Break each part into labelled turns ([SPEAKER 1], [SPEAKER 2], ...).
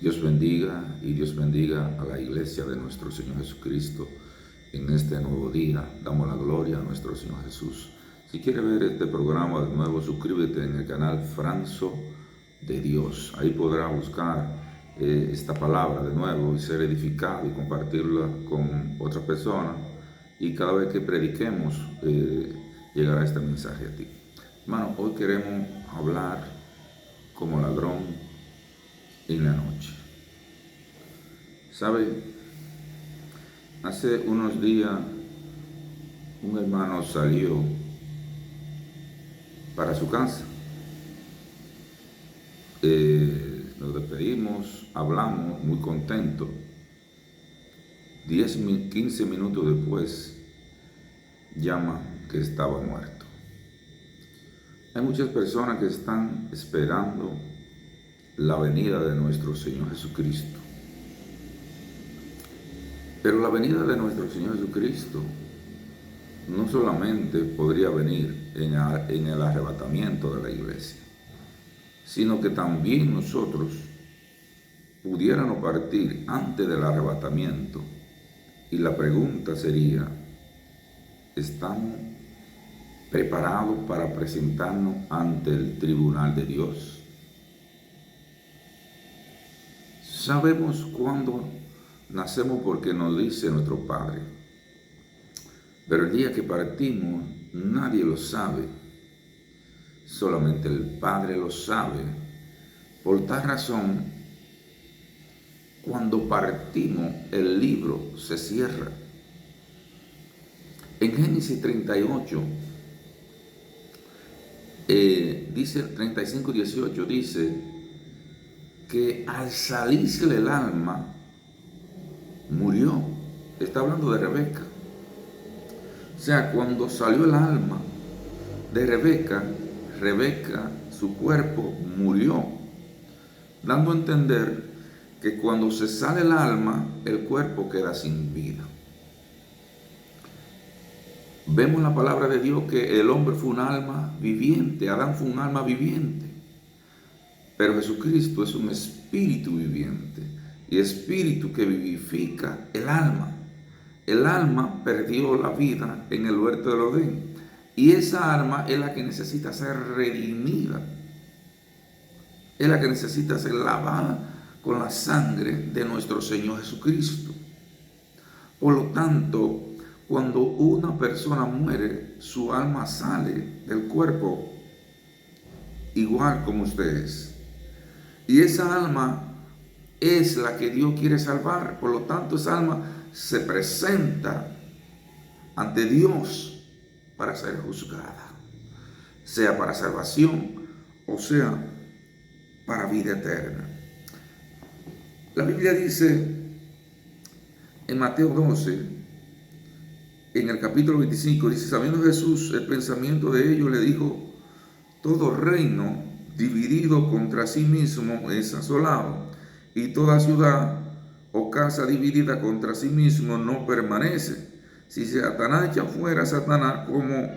[SPEAKER 1] Dios bendiga y Dios bendiga a la iglesia de nuestro Señor Jesucristo en este nuevo día. Damos la gloria a nuestro Señor Jesús. Si quieres ver este programa de nuevo, suscríbete en el canal Franzo de Dios. Ahí podrás buscar esta palabra de nuevo y ser edificado y compartirla con otras personas. Y cada vez que prediquemos, llegará este mensaje a ti. Hermano, hoy queremos hablar como ladrón en la noche. ¿Sabe? Hace unos días un hermano salió para su casa. Nos despedimos, hablamos muy contentos. 15 minutos después llama que estaba muerto. Hay muchas personas que están esperando la venida de nuestro Señor Jesucristo. Pero la venida de nuestro Señor Jesucristo no solamente podría venir en el arrebatamiento de la iglesia, sino que también nosotros pudiéramos partir antes del arrebatamiento. Y la pregunta sería, ¿estamos preparados para presentarnos ante el tribunal de Dios? Sabemos cuándo nacemos porque nos dice nuestro Padre, pero el día que partimos nadie lo sabe, solamente el Padre lo sabe. Por tal razón, cuando partimos el libro se cierra. En Génesis 38, dice 35:18, dice que al salirse el alma, murió. Está hablando de Rebeca. O sea, cuando salió el alma de Rebeca, su cuerpo murió, dando a entender que cuando se sale el alma, el cuerpo queda sin vida. Vemos en la palabra de Dios que el hombre fue un alma viviente, Adán fue un alma viviente. Pero Jesucristo es un espíritu viviente y espíritu que vivifica el alma. El alma perdió la vida en el huerto del Edén y esa alma es la que necesita ser redimida. Es la que necesita ser lavada con la sangre de nuestro Señor Jesucristo. Por lo tanto, cuando una persona muere, su alma sale del cuerpo igual como ustedes. Y esa alma es la que Dios quiere salvar. Por lo tanto, esa alma se presenta ante Dios para ser juzgada, sea para salvación o sea para vida eterna. La Biblia dice en Mateo 12, en el capítulo 25, dice: sabiendo Jesús el pensamiento de ellos, le dijo: todo reino dividido contra sí mismo es asolado, y toda ciudad o casa dividida contra sí mismo no permanece. Si Satanás echa fuera a Satanás, como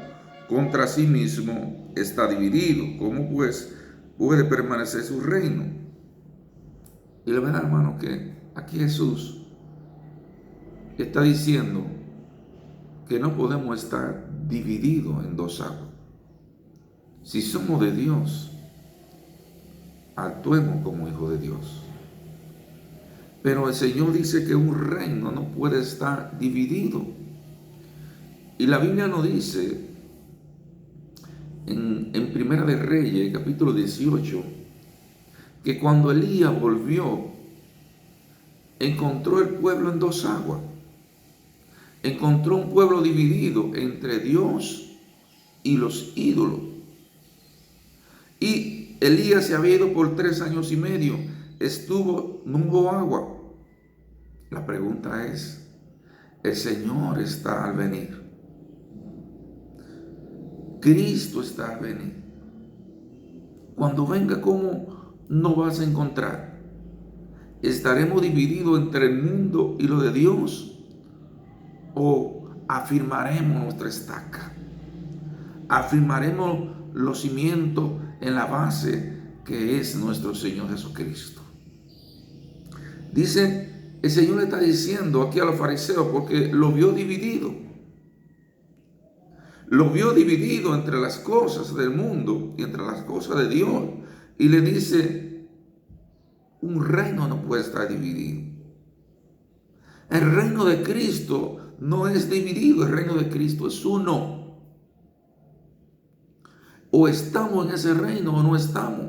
[SPEAKER 1] contra sí mismo está dividido, ¿cómo pues puede permanecer su reino? Y la verdad, hermano, que aquí Jesús está diciendo que no podemos estar divididos en dos aguas. Si somos de Dios, actuemos como hijos de Dios. Pero el Señor dice que un reino no puede estar dividido. Y la Biblia nos dice en Primera de Reyes, capítulo 18, que cuando Elías volvió, encontró el pueblo en dos aguas. Encontró un pueblo dividido entre Dios y los ídolos. Y Elías se había ido por 3 años y medio. No hubo agua. La pregunta es, el Señor está al venir. Cristo está al venir. Cuando venga, ¿cómo nos vas a encontrar? ¿Estaremos divididos entre el mundo y lo de Dios? ¿O afirmaremos nuestra estaca? ¿Afirmaremos los cimientos en la base que es nuestro Señor Jesucristo? Dice, el Señor le está diciendo aquí a los fariseos porque lo vio dividido. Lo vio dividido entre las cosas del mundo y entre las cosas de Dios. Y le dice, un reino no puede estar dividido. El reino de Cristo no es dividido, el reino de Cristo es uno. O estamos en ese reino o no estamos.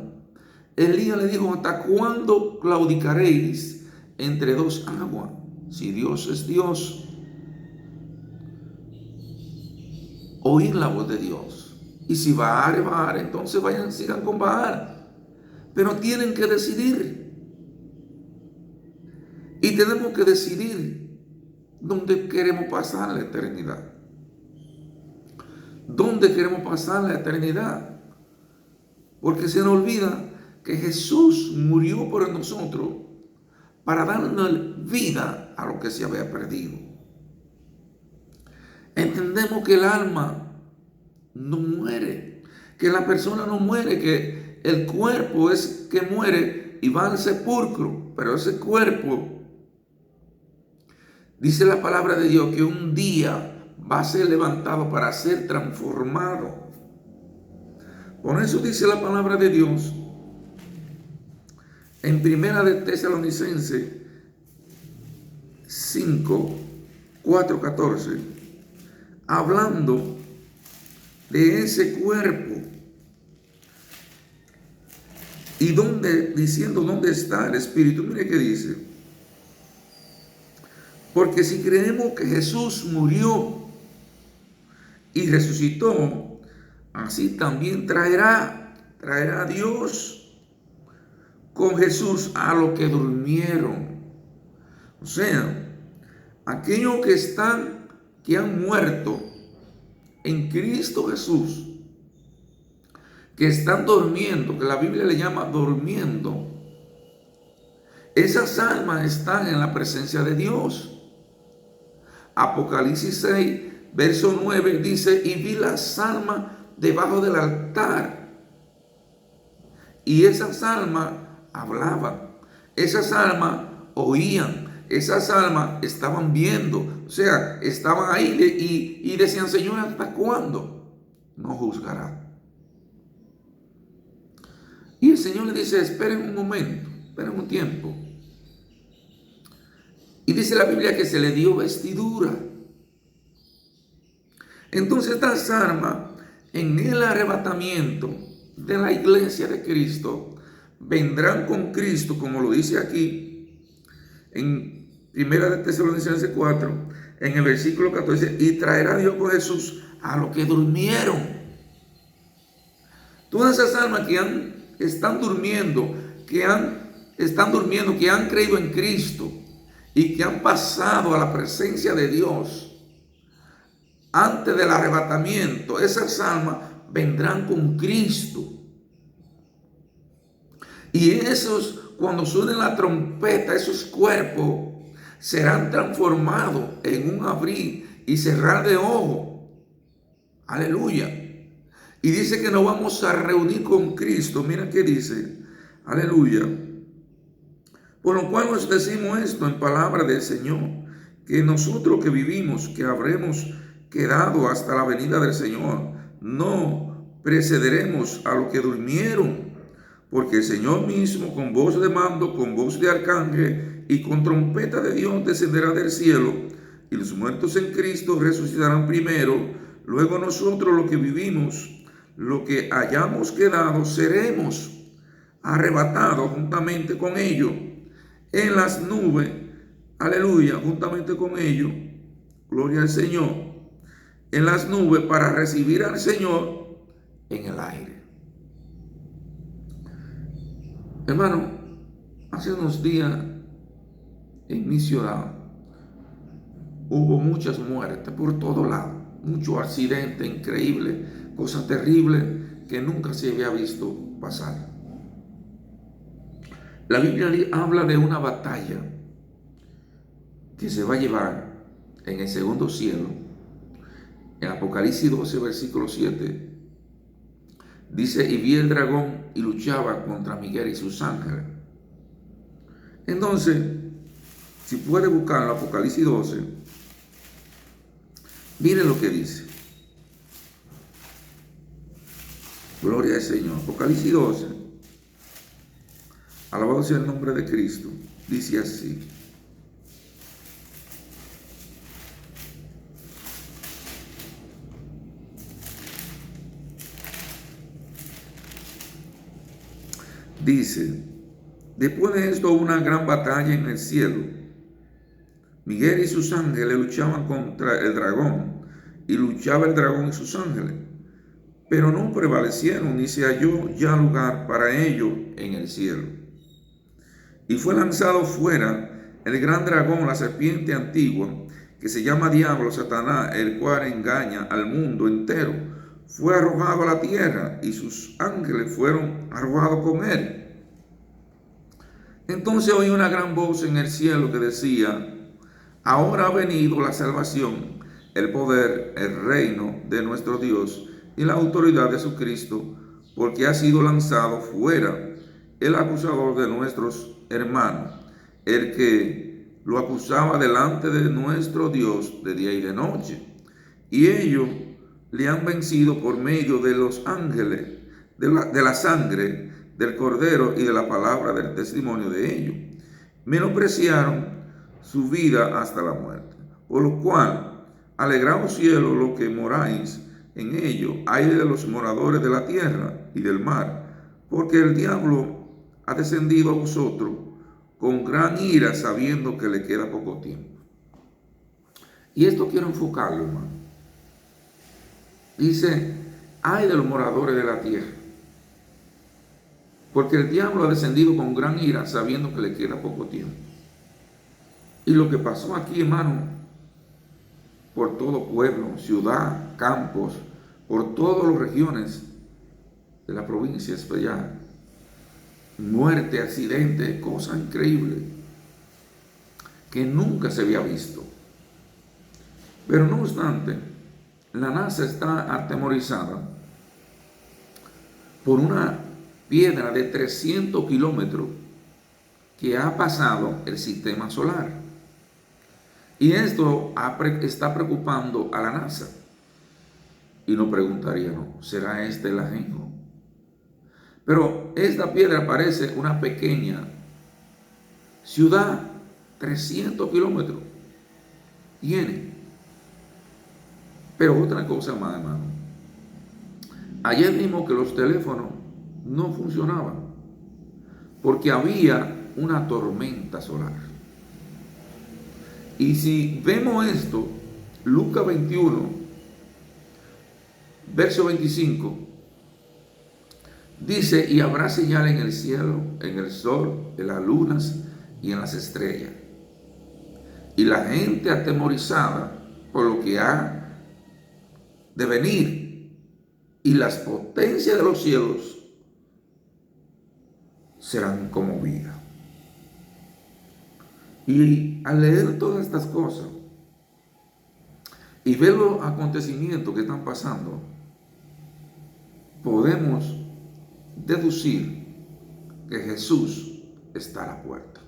[SPEAKER 1] Elías le dijo, ¿hasta cuándo claudicaréis entre dos aguas? Si Dios es Dios, oír la voz de Dios. Y si Baal, entonces vayan, sigan con Baal. Pero tienen que decidir. Y tenemos que decidir dónde queremos pasar la eternidad. ¿Dónde queremos pasar la eternidad? Porque se nos olvida que Jesús murió por nosotros para darnos vida a lo que se había perdido. Entendemos que el alma no muere, que la persona no muere, que el cuerpo es que muere y va al sepulcro, pero ese cuerpo, dice la palabra de Dios, que un día va a ser levantado para ser transformado. Por eso dice la palabra de Dios en Primera de Tesalonicenses 5, 4, 14, hablando de ese cuerpo y diciendo dónde está el Espíritu. Mire qué dice. Porque si creemos que Jesús murió y resucitó, así también traerá a Dios con Jesús a los que durmieron. O sea, aquellos que han muerto en Cristo Jesús, que están durmiendo, que la Biblia le llama durmiendo, esas almas están en la presencia de Dios. Apocalipsis 6, verso 9 dice, y vi las almas debajo del altar. Y esas almas hablaban, esas almas oían, esas almas estaban viendo, o sea, estaban ahí y decían, Señor, ¿hasta cuándo no juzgará? Y el Señor le dice, esperen un momento, esperen un tiempo. Y dice la Biblia que se le dio vestidura. Entonces estas almas en el arrebatamiento de la iglesia de Cristo vendrán con Cristo, como lo dice aquí en Primera de Tesalonicenses 4, en el versículo 14, y traerá Dios con Jesús a los que durmieron. Todas esas almas que están durmiendo, que han creído en Cristo y que han pasado a la presencia de Dios antes del arrebatamiento, esas almas vendrán con Cristo. Y esos, cuando suene la trompeta, esos cuerpos serán transformados en un abrir y cerrar de ojos. Aleluya. Y dice que nos vamos a reunir con Cristo. Mira qué dice. Aleluya. Por lo cual nos decimos esto en palabra del Señor, que nosotros que vivimos, que habremos quedado hasta la venida del Señor, no precederemos a los que durmieron, porque el Señor mismo, con voz de mando, con voz de arcángel y con trompeta de Dios, descenderá del cielo, y los muertos en Cristo resucitarán primero. Luego nosotros, los que vivimos, los que hayamos quedado, seremos arrebatados juntamente con ellos en las nubes. Aleluya, juntamente con ellos, gloria al Señor, en las nubes, para recibir al Señor en el aire. Hermano, hace unos días en mi ciudad hubo muchas muertes por todos lados, muchos accidentes increíbles, cosas terribles que nunca se había visto pasar. La Biblia habla de una batalla que se va a llevar en el segundo cielo. En Apocalipsis 12, versículo 7, dice, y vi el dragón y luchaba contra Miguel y sus ángeles. Entonces, Si puede buscarlo, Apocalipsis 12, miren lo que dice. Gloria al Señor. Apocalipsis 12, alabado sea el nombre de Cristo, dice así. Dice, después de esto hubo una gran batalla en el cielo. Miguel y sus ángeles luchaban contra el dragón, y luchaba el dragón y sus ángeles, pero no prevalecieron, ni se halló ya lugar para ellos en el cielo. Y fue lanzado fuera el gran dragón, la serpiente antigua, que se llama Diablo, Satanás, el cual engaña al mundo entero. Fue arrojado a la tierra, y sus ángeles fueron arrojados con él. Entonces oí una gran voz en el cielo que decía: ahora ha venido la salvación, el poder, el reino de nuestro Dios y la autoridad de su Cristo, porque ha sido lanzado fuera el acusador de nuestros hermanos, el que lo acusaba delante de nuestro Dios de día y de noche. Y ellos le han vencido por medio de los ángeles, de la sangre del Cordero y de la palabra del testimonio de ellos. Menospreciaron su vida hasta la muerte. Por lo cual, alegraos cielos los que moráis en ello, ay de los moradores de la tierra y del mar, porque el diablo ha descendido a vosotros con gran ira, sabiendo que le queda poco tiempo. Y esto quiero enfocarlo, hermano. Dice, ay de los moradores de la tierra, porque el diablo ha descendido con gran ira, sabiendo que le queda poco tiempo. Y lo que pasó aquí, hermano, por todo pueblo, ciudad, campos, por todas las regiones de la provincia especial, muerte, accidente, cosas increíbles que nunca se había visto. Pero no obstante, la NASA está atemorizada por una piedra de 300 kilómetros que ha pasado el sistema solar. Y esto está preocupando a la NASA. Y nos preguntaríamos, ¿será este el ajenjo? Pero esta piedra parece una pequeña ciudad, 300 kilómetros tiene. Pero otra cosa más, hermano. Ayer vimos que los teléfonos no funcionaban porque había una tormenta solar. Y si vemos esto, Lucas 21, verso 25, dice, y habrá señal en el cielo, en el sol, en las lunas y en las estrellas. Y la gente atemorizada por lo que ha de venir, y las potencias de los cielos serán conmovidas. Y al leer todas estas cosas y ver los acontecimientos que están pasando, podemos deducir que Jesús está a la puerta.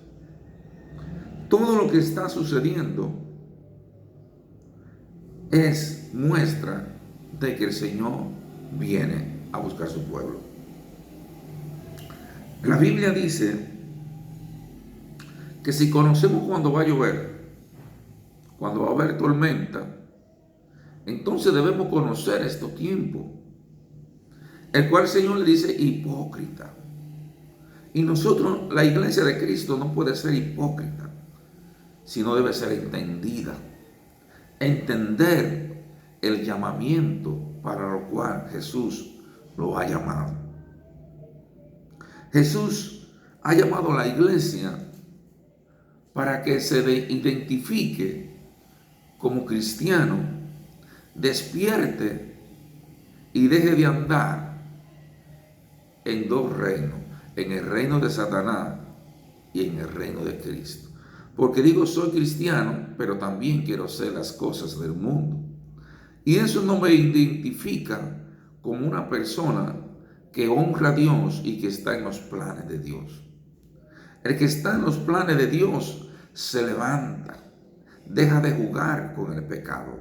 [SPEAKER 1] Todo lo que está sucediendo es muestra de que el Señor viene a buscar su pueblo. La Biblia dice que si conocemos cuando va a llover, cuando va a haber tormenta, entonces debemos conocer estos tiempos, el cual el Señor le dice hipócrita. Y nosotros, la iglesia de Cristo, no puede ser hipócrita, sino debe ser entendida. Entender el llamamiento para lo cual Jesús lo ha llamado. Jesús ha llamado a la iglesia para que se identifique como cristiano, despierte y deje de andar en dos reinos, en el reino de Satanás y en el reino de Cristo. Porque digo, soy cristiano, pero también quiero hacer las cosas del mundo. Y eso no me identifica como una persona que honra a Dios y que está en los planes de Dios. El que está en los planes de Dios se levanta, deja de jugar con el pecado.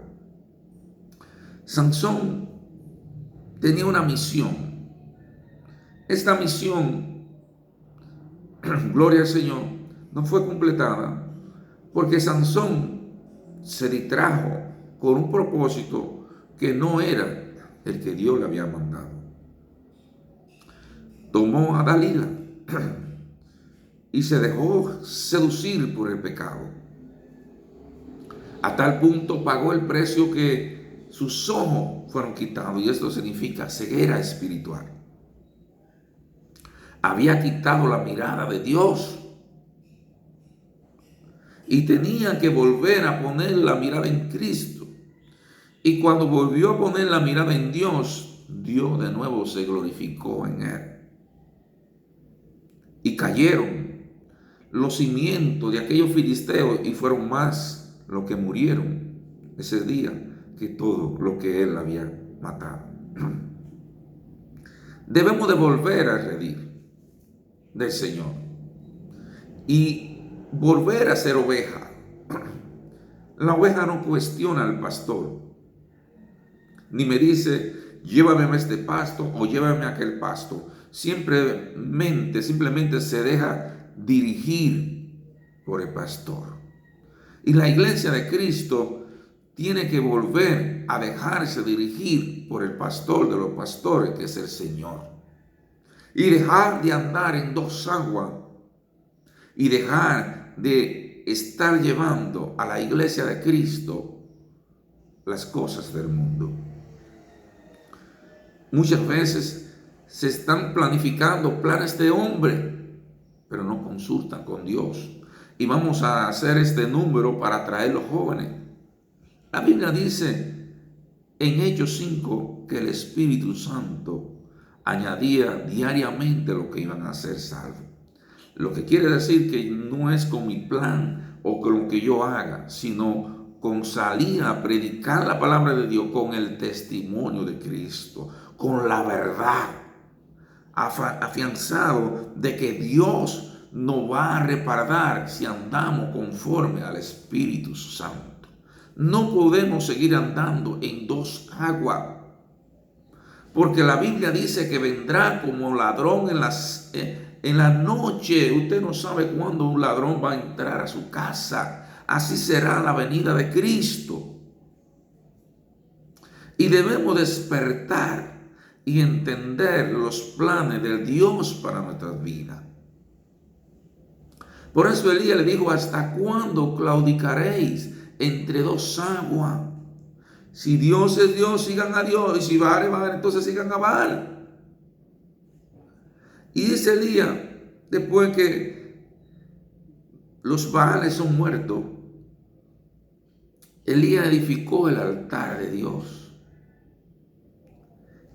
[SPEAKER 1] Sansón tenía una misión. Esta misión, gloria al Señor, no fue completada porque Sansón se distrajo con un propósito que no era el que Dios le había mandado. Tomó a Dalila y se dejó seducir por el pecado. A tal punto pagó el precio que sus ojos fueron quitados, y esto significa ceguera espiritual. Había quitado la mirada de Dios y tenía que volver a poner la mirada en Cristo. Y cuando volvió a poner la mirada en Dios, Dios de nuevo se glorificó en él. Y cayeron los cimientos de aquellos filisteos, y fueron más los que murieron ese día que todo lo que él había matado. Debemos de volver a redil del Señor y volver a ser oveja. La oveja no cuestiona al pastor, ni me dice, llévame a este pasto o llévame a aquel pasto. Simplemente se deja dirigir por el pastor. Y la iglesia de Cristo tiene que volver a dejarse dirigir por el pastor de los pastores, que es el Señor. Y dejar de andar en dos aguas y dejar de estar llevando a la iglesia de Cristo las cosas del mundo. Muchas veces se están planificando planes de hombre, pero no consultan con Dios. Y vamos a hacer este número para atraer a los jóvenes. La Biblia dice en Hechos 5 que el Espíritu Santo añadía diariamente lo que iban a ser salvos. Lo que quiere decir que no es con mi plan o con lo que yo haga, sino con salir a predicar la palabra de Dios con el testimonio de Cristo, con la verdad, afianzado de que Dios nos va a reparar si andamos conforme al Espíritu Santo. No podemos seguir andando en dos aguas, porque la Biblia dice que vendrá como ladrón en la noche. Usted no sabe cuándo un ladrón va a entrar a su casa. Así será la venida de Cristo. Y debemos despertar y entender los planes de Dios para nuestras vidas. Por eso Elías le dijo, ¿hasta cuándo claudicaréis entre dos aguas? Si Dios es Dios, sigan a Dios, y si Baal es Baal, entonces sigan a Baal. Y dice Elías, después que los Baales son muertos, Elías edificó el altar de Dios,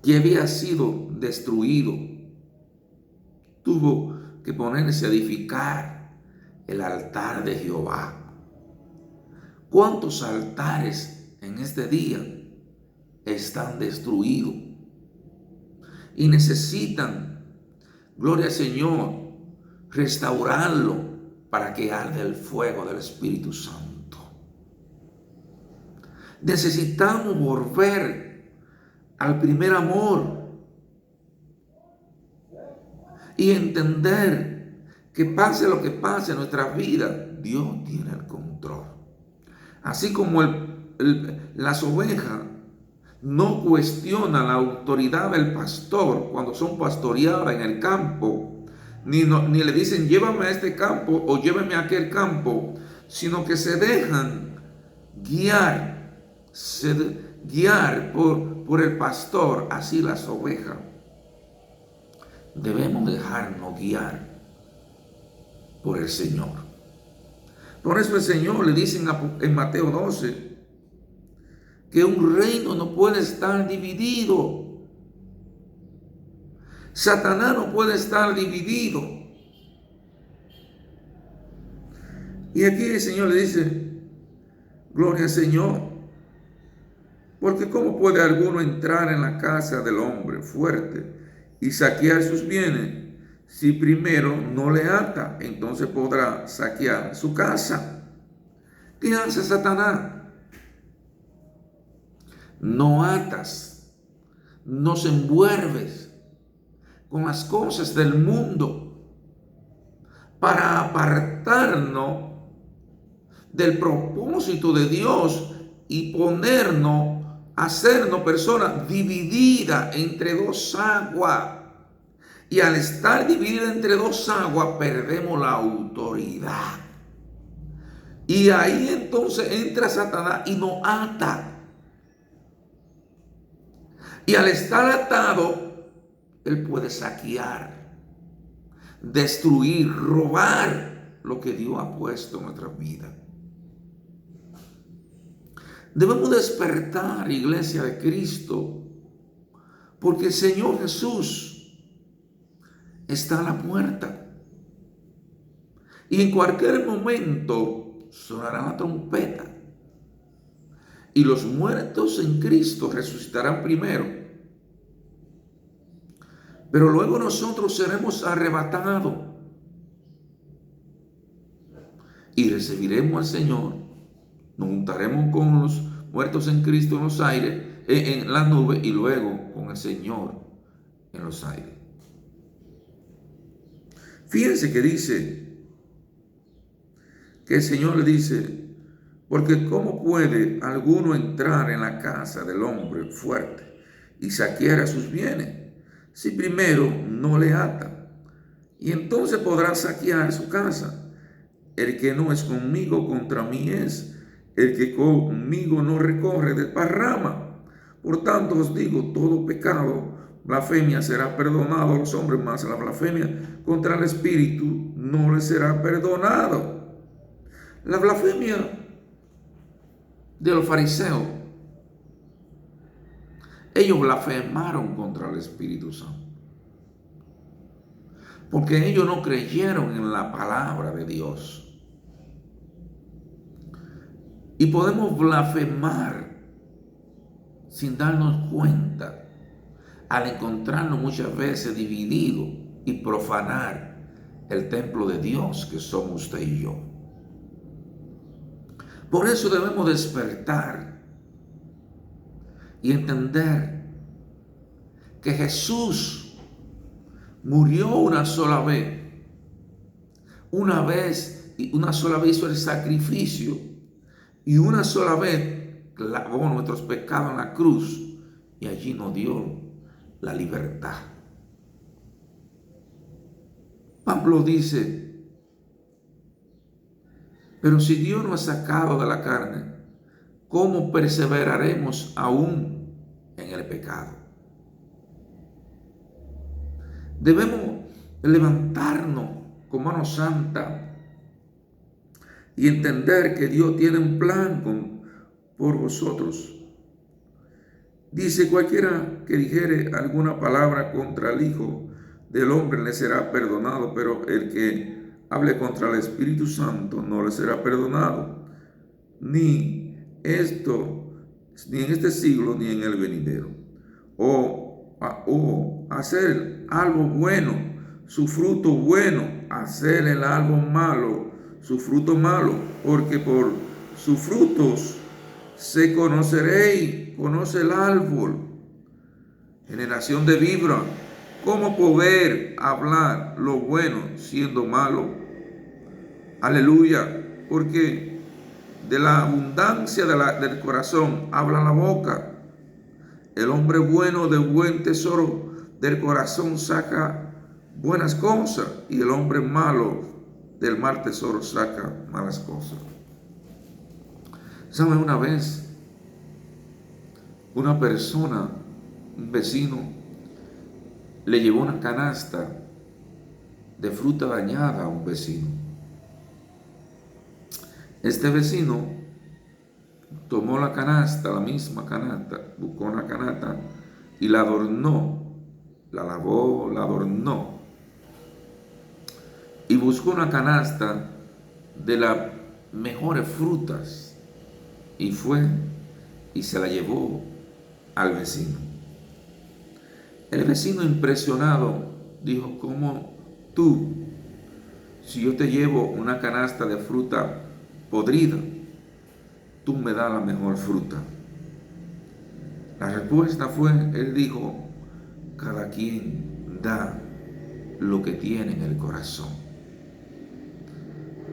[SPEAKER 1] que había sido destruido. Tuvo que ponerse a edificar el altar de Jehová. ¿Cuántos altares en este día están destruidos y necesitan, gloria al Señor, restaurarlo para que arde el fuego del Espíritu Santo? Necesitamos volver al primer amor y entender que pase lo que pase en nuestra vida, Dios tiene el control. Así como las ovejas no cuestionan la autoridad del pastor cuando son pastoreadas en el campo, ni le dicen llévame a este campo o llévame a aquel campo, sino que se dejan guiar por el pastor. Así las ovejas debemos dejarnos guiar por el Señor. Por eso el Señor le dice en Mateo 12 que un reino no puede estar dividido. Satanás no puede estar dividido. Y aquí el Señor le dice, gloria al Señor, porque ¿cómo puede alguno entrar en la casa del hombre fuerte y saquear sus bienes Si primero no le ata, entonces podrá saquear su casa. ¿Qué hace Satanás? No atas, nos envuelves con las cosas del mundo para apartarnos del propósito de Dios y hacernos personas divididas entre dos aguas. Y al estar dividida entre dos aguas, perdemos la autoridad. Y ahí entonces entra Satanás y nos ata. Y al estar atado, él puede saquear, destruir, robar lo que Dios ha puesto en nuestra vida. Debemos despertar, iglesia de Cristo, porque el Señor Jesús está a la puerta. Y en cualquier momento sonará la trompeta. Y los muertos en Cristo resucitarán primero. Pero luego nosotros seremos arrebatados. Y recibiremos al Señor. Nos juntaremos con los muertos en Cristo en los aires, en las nubes, y luego con el Señor en los aires. Fíjense que dice, que el Señor le dice, porque ¿cómo puede alguno entrar en la casa del hombre fuerte y saquear sus bienes, si primero no le ata? Y entonces podrá saquear su casa. El que no es conmigo, contra mí es. El que conmigo no recorre, desparrama. Por tanto os digo, todo pecado, blasfemia será perdonado a los hombres, mas la blasfemia contra el Espíritu no le será perdonado. La blasfemia de los fariseos, ellos blasfemaron contra el Espíritu Santo, porque ellos no creyeron en la palabra de Dios. Y podemos blasfemar sin darnos cuenta al encontrarnos muchas veces divididos y profanar el templo de Dios que somos usted y yo. Por eso debemos despertar y entender que Jesús murió una sola vez y una sola vez hizo el sacrificio. Y una sola vez clavó nuestros pecados en la cruz y allí nos dio la libertad. Pablo dice, pero si Dios nos ha sacado de la carne, ¿cómo perseveraremos aún en el pecado? Debemos levantarnos con mano santa y entender que Dios tiene un plan por vosotros. Dice, cualquiera que dijere alguna palabra contra el Hijo del Hombre le será perdonado, pero el que hable contra el Espíritu Santo no le será perdonado, ni en este siglo, ni en el venidero. O hacer algo bueno, su fruto bueno, hacer el algo malo, su fruto malo, porque por sus frutos se conoceréis, conoce el árbol. Generación de víbora, ¿cómo poder hablar lo bueno siendo malo? Aleluya, porque de la abundancia del corazón habla la boca. El hombre bueno de buen tesoro del corazón saca buenas cosas, y el hombre malo del mal tesoro saca malas cosas. ¿Saben? Una vez, una persona, un vecino, le llevó una canasta de fruta dañada a un vecino. Este vecino tomó la canasta, la misma canasta, buscó una canasta y la adornó, la lavó, la adornó. Y buscó una canasta de las mejores frutas y fue y se la llevó al vecino. El vecino, impresionado, dijo, ¿cómo tú, si yo te llevo una canasta de fruta podrida, tú me das la mejor fruta? La respuesta fue, él dijo, cada quien da lo que tiene en el corazón.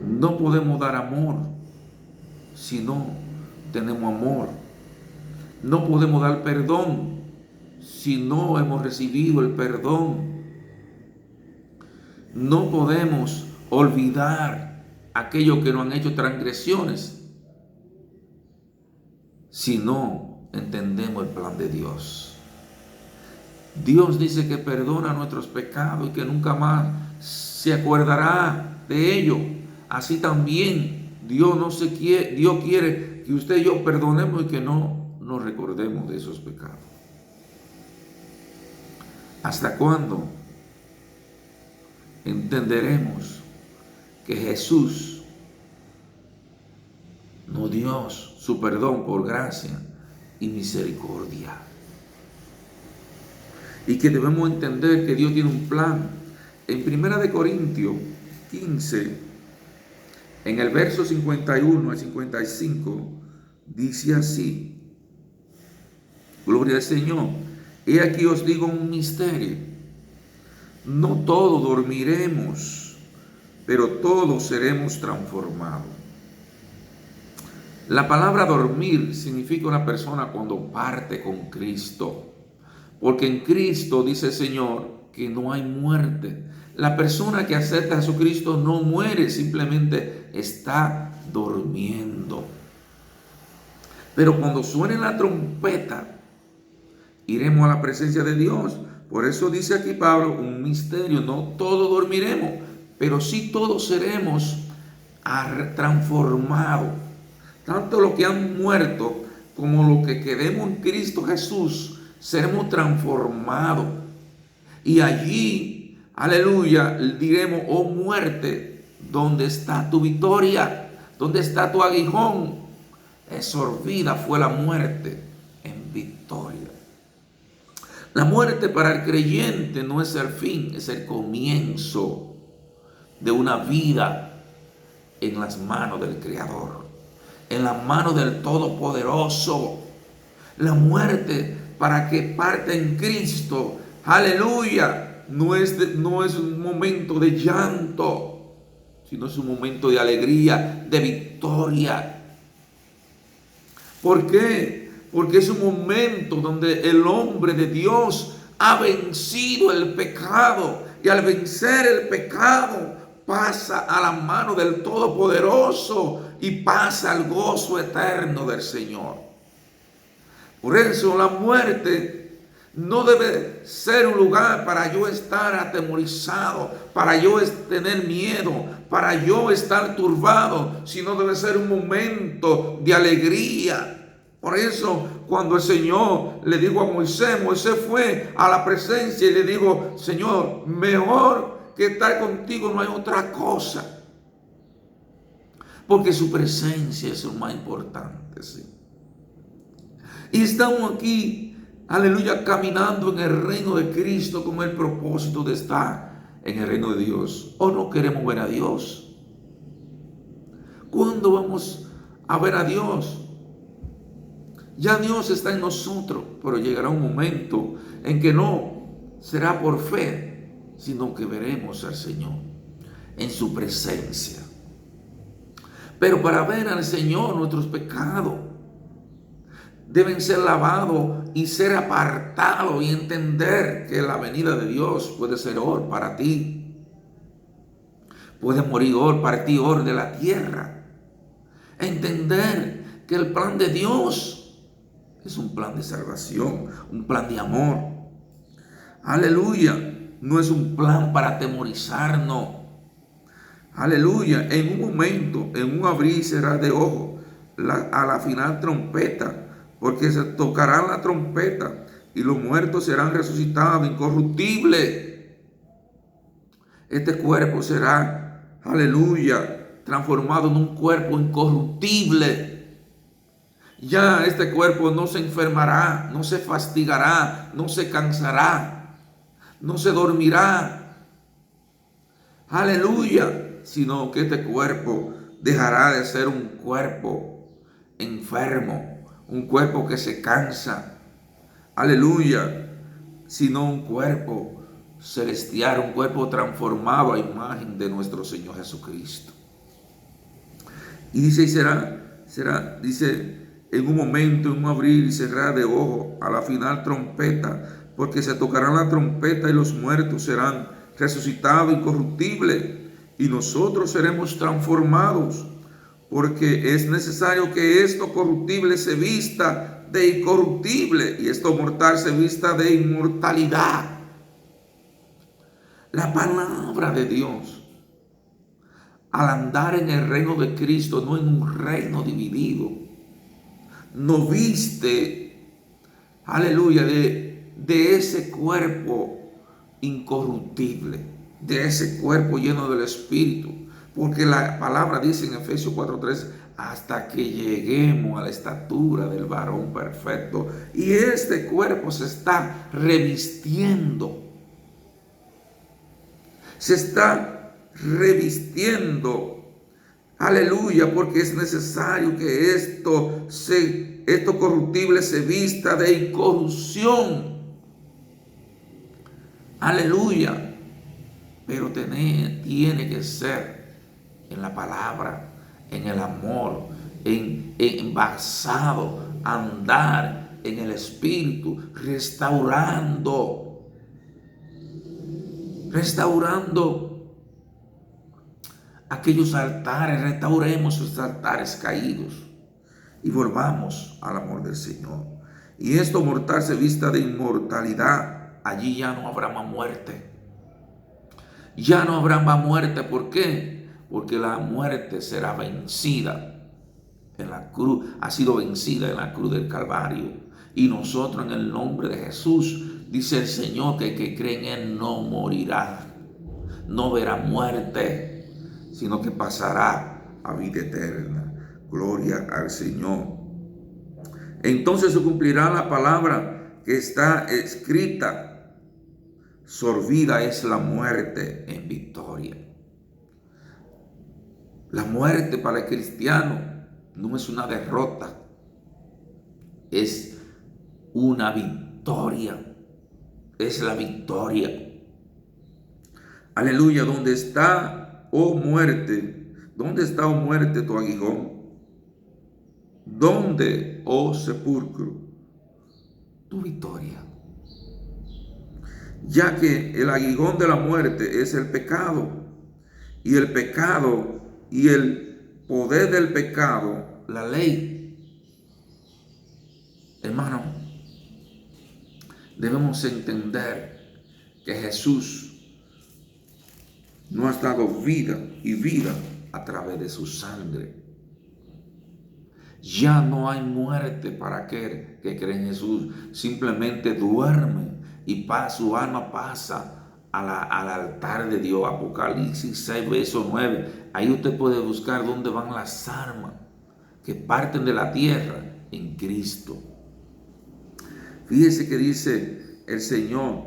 [SPEAKER 1] No podemos dar amor si no tenemos amor. No podemos dar perdón si no hemos recibido el perdón. No podemos olvidar aquellos que nos han hecho transgresiones si no entendemos el plan de Dios. Dios dice que perdona nuestros pecados y que nunca más se acordará de ello. Así también Dios quiere que usted y yo perdonemos y que no nos recordemos de esos pecados. ¿Hasta cuándo entenderemos que Jesús nos dio su perdón por gracia y misericordia? Y que debemos entender que Dios tiene un plan. En 1 Corintios 15, en el verso 51 al 55, dice así: gloria al Señor. He aquí os digo un misterio. No todos dormiremos, pero todos seremos transformados. La palabra dormir significa una persona cuando parte con Cristo. Porque en Cristo dice el Señor que no hay muerte. La persona que acepta a Jesucristo no muere, simplemente está durmiendo. Pero cuando suene la trompeta, iremos a la presencia de Dios. Por eso dice aquí Pablo, un misterio, no todos dormiremos, pero sí todos seremos transformados. Tanto los que han muerto como los que quedemos en Cristo Jesús, seremos transformados. Y allí, aleluya, diremos: oh muerte, ¿dónde está tu victoria? ¿Dónde está tu aguijón? Absorbida fue la muerte en victoria. La muerte para el creyente no es el fin, es el comienzo de una vida en las manos del Creador, en las manos del Todopoderoso. La muerte para que parte en Cristo, aleluya, no es un momento de llanto, sino es un momento de alegría, de victoria. ¿Por qué? Porque es un momento donde el hombre de Dios ha vencido el pecado, y al vencer el pecado pasa a la mano del Todopoderoso y pasa al gozo eterno del Señor. Por eso la muerte no debe ser un lugar para yo estar atemorizado, para yo tener miedo, para yo estar turbado, sino debe ser un momento de alegría. Por eso cuando el Señor le dijo a Moisés, Moisés fue a la presencia y le dijo: Señor, mejor que estar contigo no hay otra cosa. Porque su presencia es lo más importante, ¿sí? Y estamos aquí, aleluya, caminando en el reino de Cristo con el propósito de estar en el reino de Dios. ¿O no queremos ver a Dios? ¿Cuándo vamos a ver a Dios? Ya Dios está en nosotros, pero llegará un momento en que no será por fe, sino que veremos al Señor en su presencia. Pero para ver al Señor, nuestros pecados deben ser lavados y ser apartados, y entender que la venida de Dios puede ser hoy para ti. Puede morir hoy para ti, hoy de la tierra. Entender que el plan de Dios es un plan de salvación, un plan de amor. Aleluya. No es un plan para atemorizarnos. Aleluya. En un momento, en un abrir y cerrar de ojos, a la final trompeta, porque se tocará la trompeta y los muertos serán resucitados incorruptibles. Este cuerpo será, aleluya, transformado en un cuerpo incorruptible. Ya este cuerpo no se enfermará, no se fatigará, no se cansará, no se dormirá. Aleluya. Sino que este cuerpo dejará de ser un cuerpo enfermo, un cuerpo que se cansa. Aleluya. Sino un cuerpo celestial, un cuerpo transformado a imagen de nuestro Señor Jesucristo. Y dice, dice, en un momento, en un abrir y cerrar de ojos, a la final trompeta, porque se tocará la trompeta y los muertos serán resucitados incorruptibles, y nosotros seremos transformados, porque es necesario que esto corruptible se vista de incorruptible y esto mortal se vista de inmortalidad. La palabra de Dios, al andar en el reino de Cristo, no en un reino dividido, nos viste, aleluya, de ese cuerpo incorruptible, de ese cuerpo lleno del Espíritu. Porque la palabra dice en Efesios 4:3, hasta que lleguemos a la estatura del varón perfecto. Y este cuerpo se está revistiendo. Se está revistiendo. Aleluya, porque es necesario que esto corruptible se vista de incorrupción. Aleluya. Pero tiene que ser en la palabra, en el amor, en basado, andar en el Espíritu, restaurando aquellos altares. Restauremos esos altares caídos y volvamos al amor del Señor. Y esto mortal se vista de inmortalidad. Allí ya no habrá más muerte. Ya no habrá más muerte. ¿Por qué? Porque la muerte será vencida en la cruz. Ha sido vencida en la cruz del Calvario. Y nosotros, en el nombre de Jesús, dice el Señor, que el que cree en Él no morirá, no verá muerte, sino que pasará a vida eterna. Gloria al Señor. Entonces se cumplirá la palabra que está escrita: sorbida es la muerte en victoria. La muerte para el cristiano no es una derrota, es una victoria. Es la victoria. Aleluya. ¿Dónde está, oh muerte? ¿Dónde está, oh muerte, tu aguijón? ¿Dónde, oh sepulcro, tu victoria? Ya que el aguijón de la muerte es el pecado, y el pecado y el poder del pecado, la ley. Hermano, debemos entender que Jesús nos ha dado vida y vida a través de su sangre. Ya no hay muerte para aquel que cree en Jesús. Simplemente duerme y su alma pasa al altar de Dios. Apocalipsis 6, verso 9. Ahí usted puede buscar dónde van las almas que parten de la tierra en Cristo. Fíjese que dice el Señor,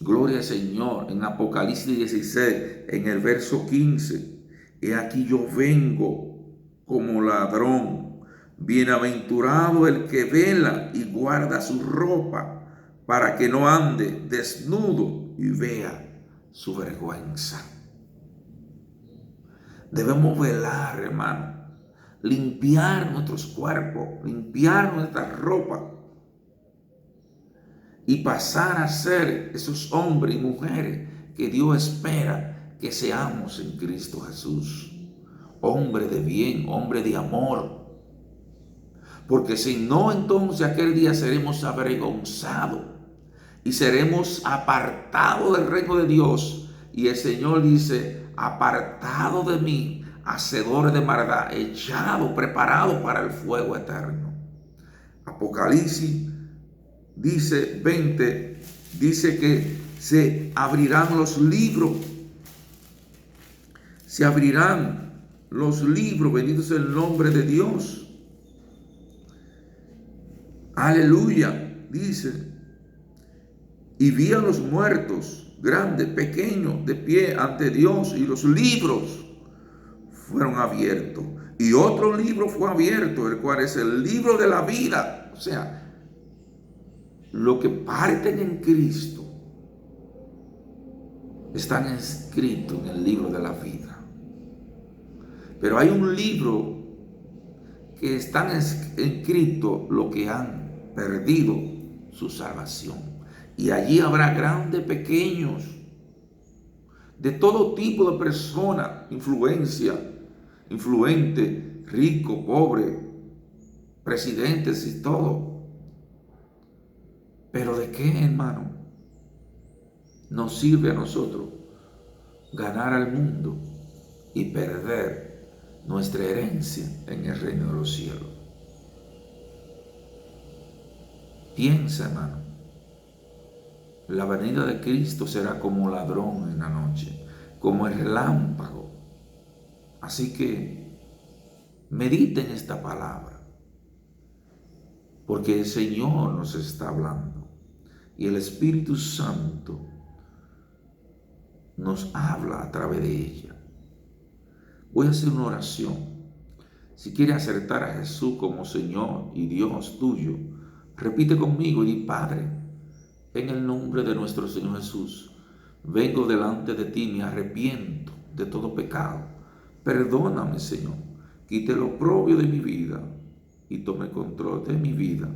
[SPEAKER 1] gloria al Señor, en Apocalipsis 16, en el verso 15. He aquí yo vengo como ladrón. Bienaventurado el que vela y guarda su ropa, para que no ande desnudo y vea su vergüenza. Debemos velar, hermano, limpiar nuestros cuerpos, limpiar nuestra ropa y pasar a ser esos hombres y mujeres que Dios espera que seamos en Cristo Jesús. Hombre de bien, hombre de amor. Porque si no, entonces aquel día seremos avergonzados y seremos apartados del reino de Dios. Y el Señor dice: apartado de mí, hacedores de maldad, echado, preparado para el fuego eterno. Apocalipsis dice 20, dice que se abrirán los libros. Se abrirán los libros, bendito sea el nombre de Dios. Aleluya, dice. Y vi a los muertos grandes, pequeños, de pie ante Dios, y los libros fueron abiertos. Y otro libro fue abierto, el cual es el libro de la vida. O sea, lo que parten en Cristo están escritos en el libro de la vida. Pero hay un libro que están escritos los que han perdido su salvación. Y allí habrá grandes, pequeños, de todo tipo de personas, influente, rico, pobre, presidentes y todo. Pero ¿de qué, hermano, nos sirve a nosotros ganar al mundo y perder nuestra herencia en el reino de los cielos? Piensa, hermano, la venida de Cristo será como ladrón en la noche, como el relámpago. Así que mediten esta palabra, porque el Señor nos está hablando y el Espíritu Santo nos habla a través de ella. Voy a hacer una oración. Si quieres acertar a Jesús como Señor y Dios tuyo, repite conmigo y di: Padre, en el nombre de nuestro Señor Jesús, vengo delante de ti, me arrepiento de todo pecado. Perdóname, Señor, quite lo oprobio de mi vida y tome control de mi vida,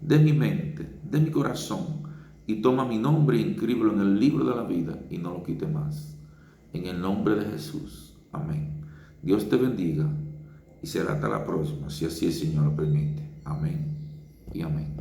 [SPEAKER 1] de mi mente, de mi corazón, y toma mi nombre y inscríbelo en el libro de la vida y no lo quite más. En el nombre de Jesús. Amén. Dios te bendiga y será hasta la próxima, si así el Señor lo permite. Amén y amén.